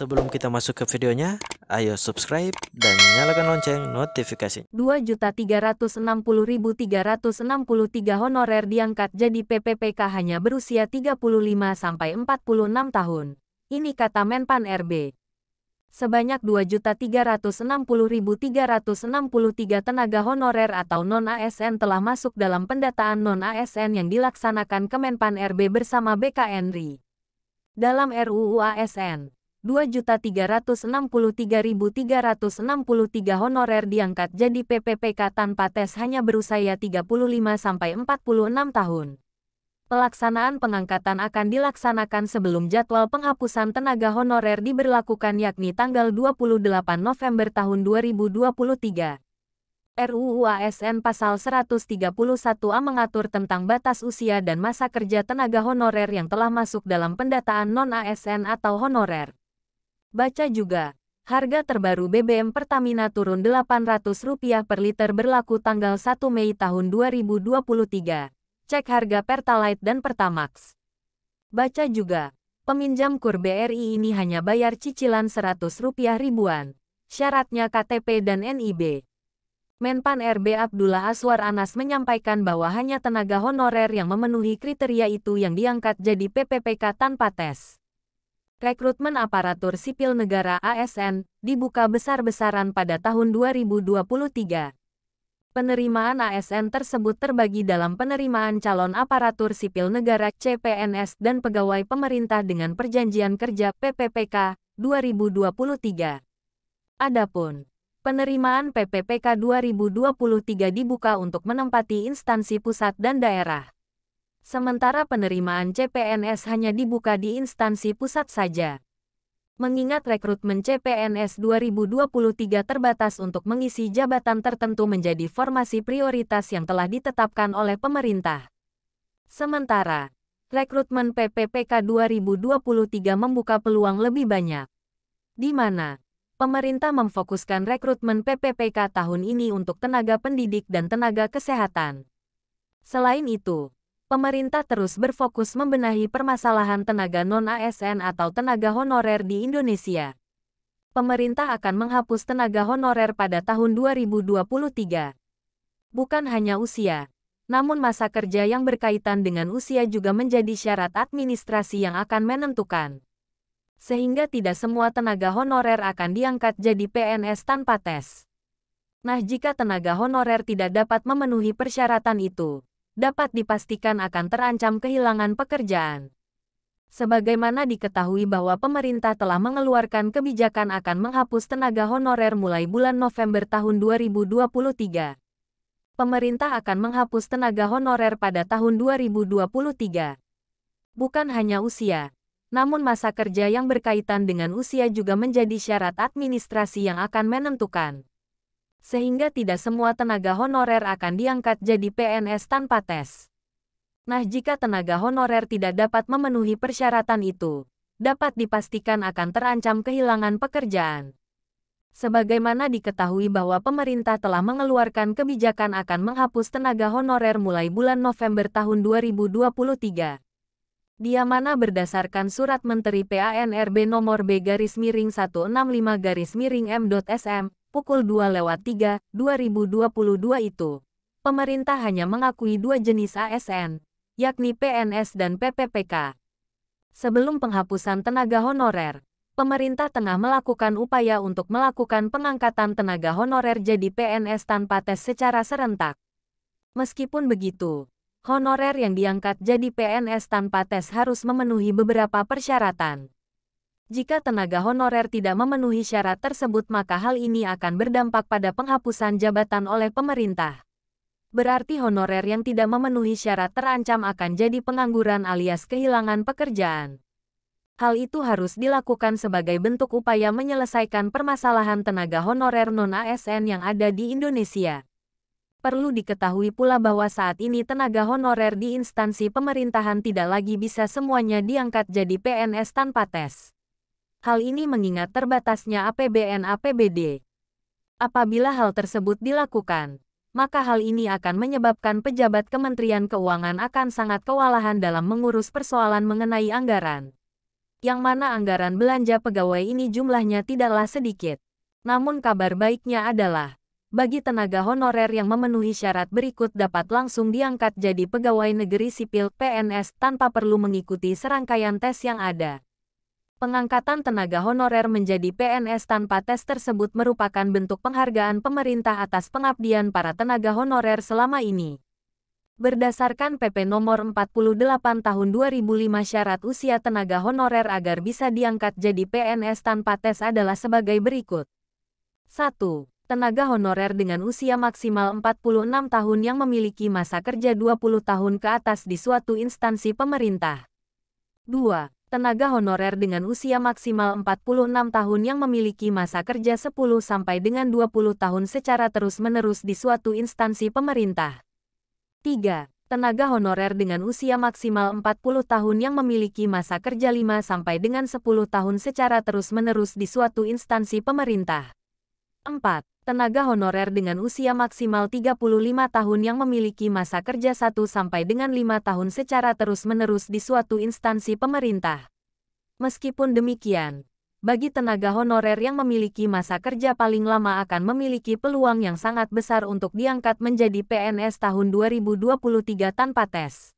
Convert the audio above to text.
Sebelum kita masuk ke videonya, ayo subscribe dan nyalakan lonceng notifikasi. 2.360.363 honorer diangkat jadi PPPK hanya berusia 35-46 tahun. Ini kata Menpan RB. Sebanyak 2.360.363 tenaga honorer atau non-ASN telah masuk dalam pendataan non-ASN yang dilaksanakan Kemenpan RB bersama BKNRI. Dalam RUU ASN, 2.363.363 honorer diangkat jadi PPPK tanpa tes hanya berusia 35-46 tahun. Pelaksanaan pengangkatan akan dilaksanakan sebelum jadwal penghapusan tenaga honorer diberlakukan yakni tanggal 28 November tahun 2023. RUU ASN Pasal 131A mengatur tentang batas usia dan masa kerja tenaga honorer yang telah masuk dalam pendataan non-ASN atau honorer. Baca juga, harga terbaru BBM Pertamina turun Rp800 per liter berlaku tanggal 1 Mei tahun 2023. Cek harga Pertalite dan Pertamax. Baca juga, peminjam KUR BRI ini hanya bayar cicilan Rp100 ribuan. Syaratnya KTP dan NIB. Menpan RB Abdullah Aswar Anas menyampaikan bahwa hanya tenaga honorer yang memenuhi kriteria itu yang diangkat jadi PPPK tanpa tes. Rekrutmen aparatur sipil negara ASN dibuka besar-besaran pada tahun 2023. Penerimaan ASN tersebut terbagi dalam penerimaan calon aparatur sipil negara CPNS dan pegawai pemerintah dengan perjanjian kerja PPPK 2023. Adapun penerimaan PPPK 2023 dibuka untuk menempati instansi pusat dan daerah. Sementara penerimaan CPNS hanya dibuka di instansi pusat saja. Mengingat rekrutmen CPNS 2023 terbatas untuk mengisi jabatan tertentu menjadi formasi prioritas yang telah ditetapkan oleh pemerintah. Sementara, rekrutmen PPPK 2023 membuka peluang lebih banyak, di mana pemerintah memfokuskan rekrutmen PPPK tahun ini untuk tenaga pendidik dan tenaga kesehatan. Selain itu, pemerintah terus berfokus membenahi permasalahan tenaga non-ASN atau tenaga honorer di Indonesia. Pemerintah akan menghapus tenaga honorer pada tahun 2023. Bukan hanya usia, namun masa kerja yang berkaitan dengan usia juga menjadi syarat administrasi yang akan menentukan. Sehingga tidak semua tenaga honorer akan diangkat jadi PNS tanpa tes. Nah, jika tenaga honorer tidak dapat memenuhi persyaratan itu, dapat dipastikan akan terancam kehilangan pekerjaan. Sebagaimana diketahui bahwa pemerintah telah mengeluarkan kebijakan akan menghapus tenaga honorer mulai bulan November tahun 2023. Pemerintah akan menghapus tenaga honorer pada tahun 2023. Bukan hanya usia, namun masa kerja yang berkaitan dengan usia juga menjadi syarat administrasi yang akan menentukan. Sehingga tidak semua tenaga honorer akan diangkat jadi PNS tanpa tes. Nah, jika tenaga honorer tidak dapat memenuhi persyaratan itu, dapat dipastikan akan terancam kehilangan pekerjaan. Sebagaimana diketahui bahwa pemerintah telah mengeluarkan kebijakan akan menghapus tenaga honorer mulai bulan November tahun 2023. Dia mana berdasarkan Surat Menteri PANRB nomor B-165-M.SM, pukul 2:03, 2022 itu, pemerintah hanya mengakui dua jenis ASN, yakni PNS dan PPPK. Sebelum penghapusan tenaga honorer, pemerintah tengah melakukan upaya untuk melakukan pengangkatan tenaga honorer jadi PNS tanpa tes secara serentak. Meskipun begitu, honorer yang diangkat jadi PNS tanpa tes harus memenuhi beberapa persyaratan. Jika tenaga honorer tidak memenuhi syarat tersebut maka hal ini akan berdampak pada penghapusan jabatan oleh pemerintah. Berarti honorer yang tidak memenuhi syarat terancam akan jadi pengangguran alias kehilangan pekerjaan. Hal itu harus dilakukan sebagai bentuk upaya menyelesaikan permasalahan tenaga honorer non-ASN yang ada di Indonesia. Perlu diketahui pula bahwa saat ini tenaga honorer di instansi pemerintahan tidak lagi bisa semuanya diangkat jadi PNS tanpa tes. Hal ini mengingat terbatasnya APBN/APBD. Apabila hal tersebut dilakukan, maka hal ini akan menyebabkan pejabat Kementerian Keuangan akan sangat kewalahan dalam mengurus persoalan mengenai anggaran. yang mana anggaran belanja pegawai ini jumlahnya tidaklah sedikit. Namun kabar baiknya adalah, bagi tenaga honorer yang memenuhi syarat berikut dapat langsung diangkat jadi pegawai negeri sipil (PNS) tanpa perlu mengikuti serangkaian tes yang ada. Pengangkatan tenaga honorer menjadi PNS tanpa tes tersebut merupakan bentuk penghargaan pemerintah atas pengabdian para tenaga honorer selama ini. Berdasarkan PP Nomor 48 Tahun 2005 syarat usia tenaga honorer agar bisa diangkat jadi PNS tanpa tes adalah sebagai berikut. 1. Tenaga honorer dengan usia maksimal 46 tahun yang memiliki masa kerja 20 tahun ke atas di suatu instansi pemerintah. 2. Tenaga honorer dengan usia maksimal 46 tahun yang memiliki masa kerja 10 sampai dengan 20 tahun secara terus-menerus di suatu instansi pemerintah. 3. Tenaga honorer dengan usia maksimal 40 tahun yang memiliki masa kerja 5 sampai dengan 10 tahun secara terus-menerus di suatu instansi pemerintah. 4. Tenaga honorer dengan usia maksimal 35 tahun yang memiliki masa kerja 1 sampai dengan 5 tahun secara terus-menerus di suatu instansi pemerintah. Meskipun demikian, bagi tenaga honorer yang memiliki masa kerja paling lama akan memiliki peluang yang sangat besar untuk diangkat menjadi PNS tahun 2023 tanpa tes.